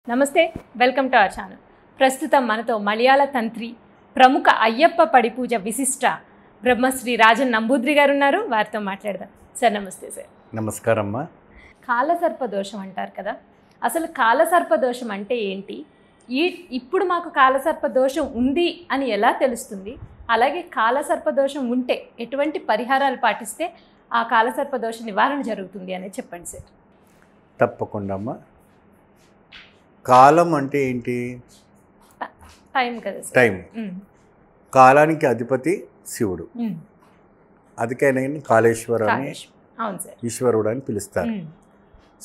నమస్తే, welcome to our channel. ప్రస్తుతం మనతో మలయాళ తంత్రి, ప్రముఖ అయ్యప్ప పడి పూజ విశిష్ట బ్రహ్మశ్రీ రాజన్ నంబూద్రి గారు ఉన్నారు. వారితో మాట్లాడదాం. సార్ నమస్తే. సార్ నమస్కారం అమ్మా. కాలసర్ప దోషం అంటారు కదా, అసలు కాలసర్ప దోషం అంటే ఏంటి? ఇప్పుడు మాకు కాలసర్ప దోషం ఉంది అని ఎలా తెలుస్తుంది? అలాగే కాలసర్ప దోషం ఉంటే ఎటువంటి పరిహారాలు పాటిస్తే ఆ కాలసర్ప దోష నివారణ జరుగుతుంది అనేది చెప్పండి సార్. తప్పకుండా అమ్మా. కాలం అంటే ఏంటి? టైం కదా సార్. టైం. కాలానికి అధిపతి శివుడు. అందుకనే కాళేశ్వర అని అవును సార్, ఈశ్వరుడు అని పిలుస్తారు.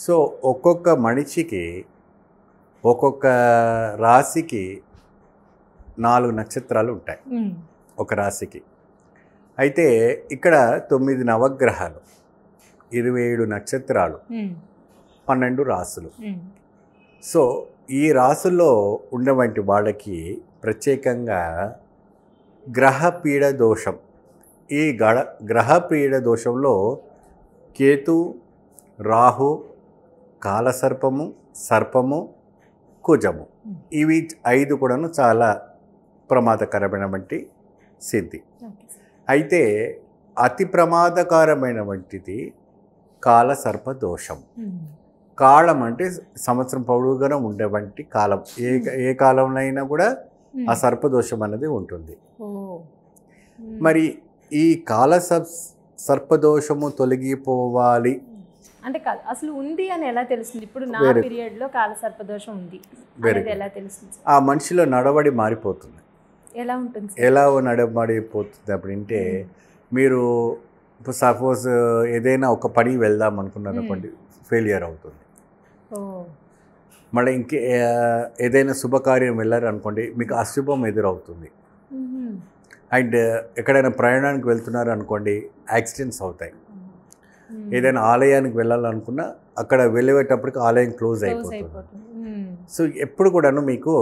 సో ఒక్కొక్క మనిషికి ఒక్కొక్క రాశికి 4 నక్షత్రాలు ఉంటాయి ఒక రాశికి. అయితే ఇక్కడ 9 నవగ్రహాలు, 27 నక్షత్రాలు, 12 రాసులు. సో ఈ రాసుల్లో ఉన్నటువంటి వాళ్ళకి ప్రత్యేకంగా గ్రహపీడ దోషం. ఈ గ్రహపీడ దోషంలో కేతు, రాహు, కాలసర్పము, సర్పము, కుజము, ఇవి 5 కూడాను చాలా ప్రమాదకరమైనటువంటి సిద్ధి. అయితే అతి ప్రమాదకరమైనటువంటిది కాలసర్ప దోషం. కాలం అంటే సంవత్సరం పొడుగునా ఉండేవంటి కాలం. ఏ కాలంలో అయినా కూడా ఆ సర్పదోషం అనేది ఉంటుంది. మరి ఈ సర్పదోషము తొలగిపోవాలి అంటే అసలు ఉంది అని ఎలా తెలుస్తుంది? ఇప్పుడు నా పీరియడ్ లో కాలసర్పదోషం ఉంది ఎలా తెలుస్తుంది? ఆ మనిషిలో నడవడి మారిపోతుంది. ఎలా ఉంటుంది? ఎలా నడవడిపోతుంది అప్పుడంటే, మీరు సపోజ్ ఏదైనా ఒక పని వెళ్దాం అనుకున్నారు అనుకోండి, ఫెయిలియర్ అవుతుంది. మళ్ళీ ఏదైనా శుభకార్యం వెళ్ళారు అనుకోండి, మీకు అశుభం ఎదురవుతుంది. అండ్ ఎక్కడైనా ప్రయాణానికి వెళ్తున్నారు అనుకోండి, యాక్సిడెంట్స్ అవుతాయి. ఏదైనా ఆలయానికి వెళ్ళాలనుకున్నా అక్కడ వెళ్ళేటప్పటికి ఆలయం క్లోజ్ అయిపోతుంది. సో ఎప్పుడు కూడాను మీకు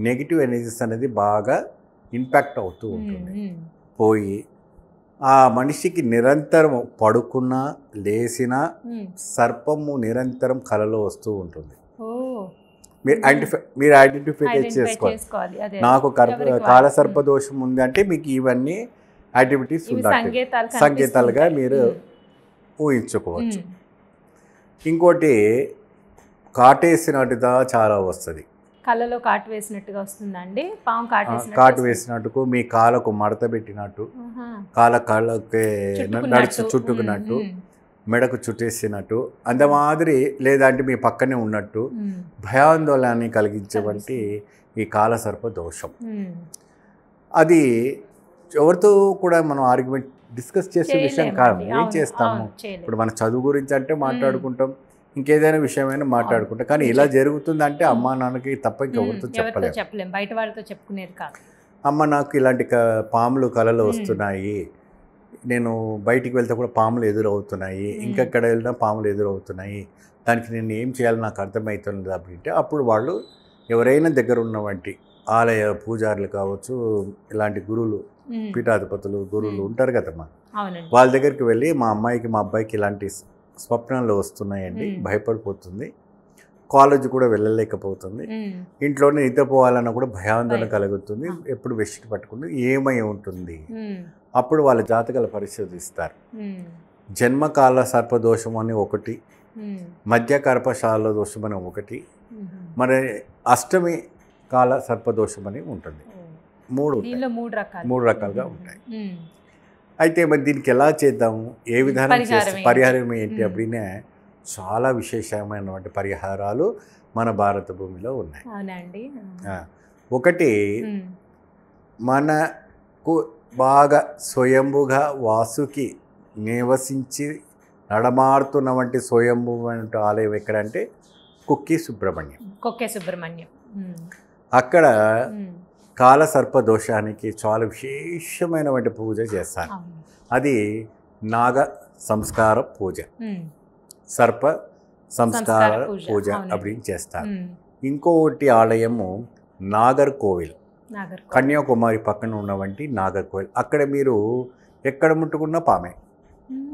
నెగిటివ్ ఎనర్జీస్ అనేది బాగా ఇంపాక్ట్ అవుతూ ఉంటుంది. పోయి ఆ మనిషికి నిరంతరం పడుకున్నా లేచినా సర్పము నిరంతరం కలలో వస్తూ ఉంటుంది. మీరు ఐడెంటిఫై చేసుకోవాలి. నాకు కాలసర్ప దోషం ఉంది అంటే మీకు ఇవన్నీ యాక్టివిటీస్ ఉండాలి, సంకేతాలుగా మీరు ఊహించుకోవచ్చు. ఇంకోటి కాటేసినట్టుగా చాలా వస్తుంది. కళ్ళలో కాటు వేసినట్టుగా వస్తుందండి. పాము కాటు వేసినట్టుకు, మీ కాళ్ళకు మడత పెట్టినట్టు, కాళ్ళకి నడిచి చుట్టుకున్నట్టు, మెడకు చుట్టేసినట్టు, అంత మాదిరి, లేదంటే మీ పక్కనే ఉన్నట్టు భయాందోళనని కలిగించేవంటి ఈ కాలసర్ప దోషం. అది ఎవరితో కూడా మనం ఆర్గ్యుమెంట్ డిస్కస్ చేసే విషయం కాదు. ఏం చేస్తాము ఇప్పుడు మన చదువు గురించి అంటే మాట్లాడుకుంటాం, ఇంకేదైనా విషయమైనా మాట్లాడుకుంటాం. కానీ ఇలా జరుగుతుందంటే అమ్మా నాన్నకి తప్ప ఇంకెవరితో చెప్పలేము, బయట వాళ్ళతో చెప్పుకునేది కాదు. అమ్మ నాకు ఇలాంటి పాములు కళలు వస్తున్నాయి, నేను బయటికి వెళ్తే కూడా పాములు ఎదురవుతున్నాయి, ఇంకెక్కడ వెళ్ళినా పాములు ఎదురవుతున్నాయి, దానికి నేను ఏం చేయాలో నాకు అర్థమవుతుంది అంటే, అప్పుడు వాళ్ళు ఎవరైనా దగ్గర ఉన్నవంటి ఆలయ పూజారులు కావచ్చు, ఇలాంటి గురువులు, పీఠాధిపతులు, గురువులు ఉంటారు కదమ్మా, వాళ్ళ దగ్గరికి వెళ్ళి మా అమ్మాయికి మా అబ్బాయికి ఇలాంటి స్వప్నాలు వస్తున్నాయండి, భయపడిపోతుంది, కాలేజ్ కూడా వెళ్ళలేకపోతుంది, ఇంట్లోనే నిద్రపోవాలన్నా కూడా భయాందోళన కలుగుతుంది, ఎప్పుడు వెస్ట్ పట్టుకుంది, ఏమై ఉంటుంది? అప్పుడు వాళ్ళ జాతకాలు పరిశోధిస్తారు. జన్మకాల సర్పదోషం అని ఒకటి, మధ్యకర్పశాల దోషం అని ఒకటి, మరి అష్టమి కాల సర్పదోషం అని ఉంటుంది. మూడు రకాలుగా ఉంటాయి. అయితే మరి దీనికి ఎలా చేద్దాము, ఏ విధానం చేస్తే పరిహారం ఏంటి அப்படின்னா చాలా విశేషమైనటువంటి పరిహారాలు మన భారత భూమిలో ఉన్నాయి. ఒకటి, మనకు బాగా స్వయంభుగా వాసుకి నివసించి నడమాడుతున్న వంటి స్వయంభూ ఆలయం ఎక్కడంటే కుక్కే సుబ్రహ్మణ్యం. అక్కడ కాలసర్ప దోషానికి చాలా విశేషమైనటువంటి పూజ చేస్తారు. అది నాగ సంస్కార పూజ, సర్ప సంస్కార పూజ அப்படின்னு చేస్తారు. ఇంకోటి ఆలయము నాగర్కోవిల్, కన్యాకుమారి పక్కన ఉన్నవంటి నాగర్కోవిల్. అక్కడ మీరు ఎక్కడ ముట్టుకున్న పామే,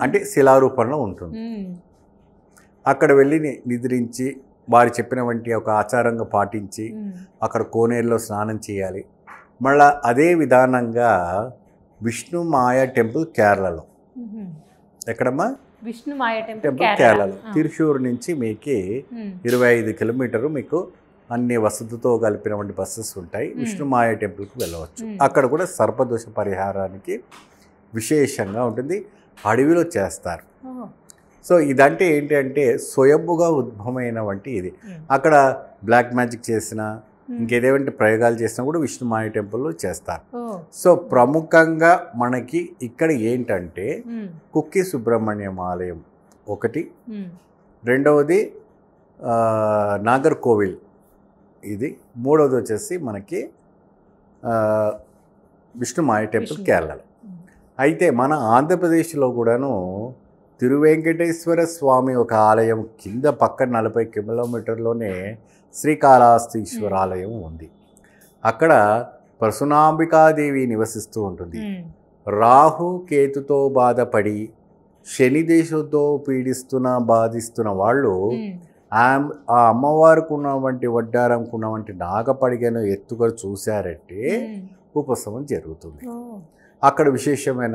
అంటే శిలారూపంలో ఉంటుంది. అక్కడ వెళ్ళి నిద్రించి వారు చెప్పిన వంటి ఒక ఆచారంగా పాటించి అక్కడ కోనేరులో స్నానం చేయాలి. మళ్ళా అదే విధానంగా విష్ణుమాయ టెంపుల్ కేరళలో. ఎక్కడమ్మా? విష్ణుమాయ టెంపుల్ కేరళలో. తిరుచూరు నుంచి మీకు 25 కిలోమీటర్లు మీకు అన్ని వసతితో కలిపినటువంటి బస్సెస్ ఉంటాయి. విష్ణుమాయ టెంపుల్కి వెళ్ళవచ్చు. అక్కడ కూడా సర్పదోష పరిహారానికి విశేషంగా ఉంటుంది. అడవిలో చేస్తారు. సో ఇదంటే ఏంటంటే స్వయంభుగా ఉద్భవమైన వంటి ఇది. అక్కడ బ్లాక్ మ్యాజిక్ చేసిన ఇంకేదేవంటి ప్రయోగాలు చేసినా కూడా విష్ణుమాయ టెంపుల్లో చేస్తారు. సో ప్రముఖంగా మనకి ఇక్కడ ఏంటంటే కుక్కి సుబ్రహ్మణ్యం ఆలయం ఒకటి, రెండవది నాగర్కోవిల్ ఇది, మూడవది వచ్చేసి మనకి విష్ణుమాయ టెంపుల్ కేరళలో. అయితే మన ఆంధ్రప్రదేశ్లో కూడాను తిరువెంకటేశ్వర స్వామి ఒక ఆలయం కింద పక్కన 40 కిలోమీటర్లోనే శ్రీకాళహస్తీశ్వర ఆలయం ఉంది. అక్కడ పరశునాంబికాదేవి నివసిస్తూ ఉంటుంది. రాహు కేతుతో బాధపడి శనిదేశంతో బాధిస్తున్న వాళ్ళు ఆ అమ్మవారికి ఉన్నవంటి వడ్డారంకు ఉన్నవంటి నాగపడిగను ఎత్తుగా చూశారంటే ఉపశమనం జరుగుతుంది. అక్కడ విశేషమైన